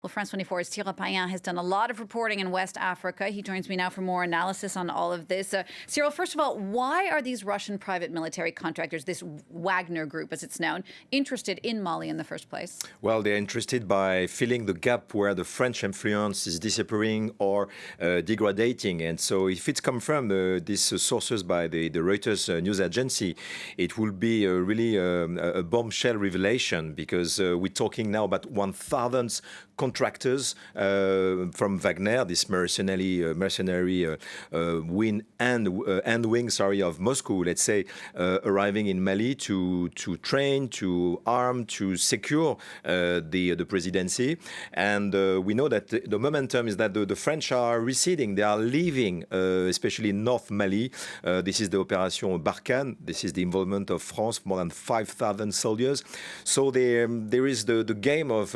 Well, France 24's Cyril Payen has done a lot of reporting in West Africa. He joins me now for more analysis on all of this. Cyril, first of all, why are these Russian private military contractors, this Wagner group as it's known, interested in Mali in the first place? Well, they're interested by filling the gap where the French influence is disappearing or degrading. And so if it's confirmed, these sources by the Reuters news agency, it will be really a bombshell revelation because we're talking now about 1,000 contractors from Wagner, this mercenary wing of Moscow, let's say, arriving in Mali to train, to arm, to secure the presidency. And we know that the momentum is that the French are receding. They are leaving, especially North Mali. This is the Operation Barkhane. This is the involvement of France, more than 5,000 soldiers. So there is the game of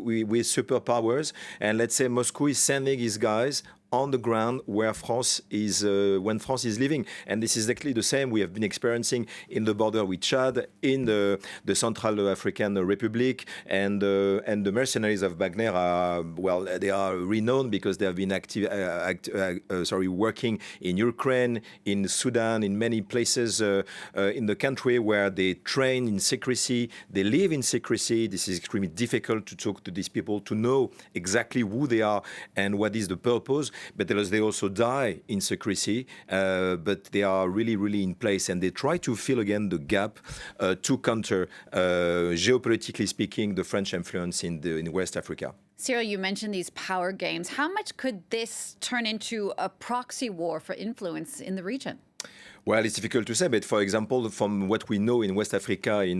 with superpowers, and let's say Moscow is sending his guys on the ground where France is when France is leaving, and this is exactly the same we have been experiencing in the border with Chad, in the Central African Republic, and the mercenaries of Wagner are they are renowned because they have been working in Ukraine, in Sudan, in many places in the country where they train in secrecy, they live in secrecy. This is extremely difficult to talk to these people, to know exactly who they are and what is the purpose. But they also die in secrecy, but they are really, really in place, and they try to fill again the gap to counter, geopolitically speaking, the French influence in West Africa. Cyril, you mentioned these power games. How much could this turn into a proxy war for influence in the region? Well, it's difficult to say, but for example, from what we know in West Africa, in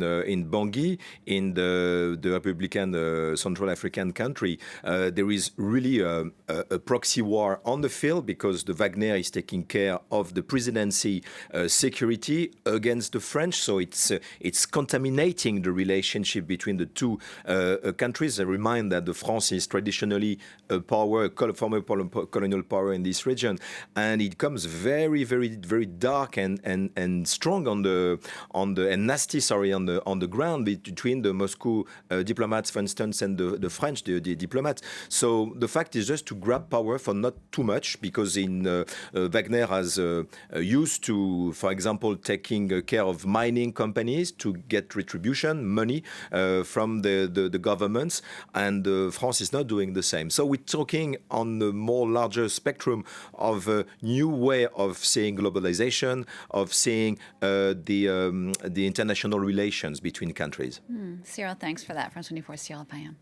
Bangui, in the Republican Central African country, there is really a proxy war on the field because the Wagner is taking care of the presidency security against the French. So it's contaminating the relationship between the two countries. I remind that the France is traditionally a power, former colonial power in this region, and it comes very, very, very dark and strong on the and nasty, on the ground between the Moscow diplomats, for instance, and the French the diplomats. So the fact is just to grab power for not too much, because Wagner has used to, for example, taking care of mining companies to get retribution money from the governments, and France is not doing the same. So we're talking on a more larger spectrum of a new way of seeing globalization, of seeing the international relations between countries. Cyril, thanks for that. France 24's Cyril Payen.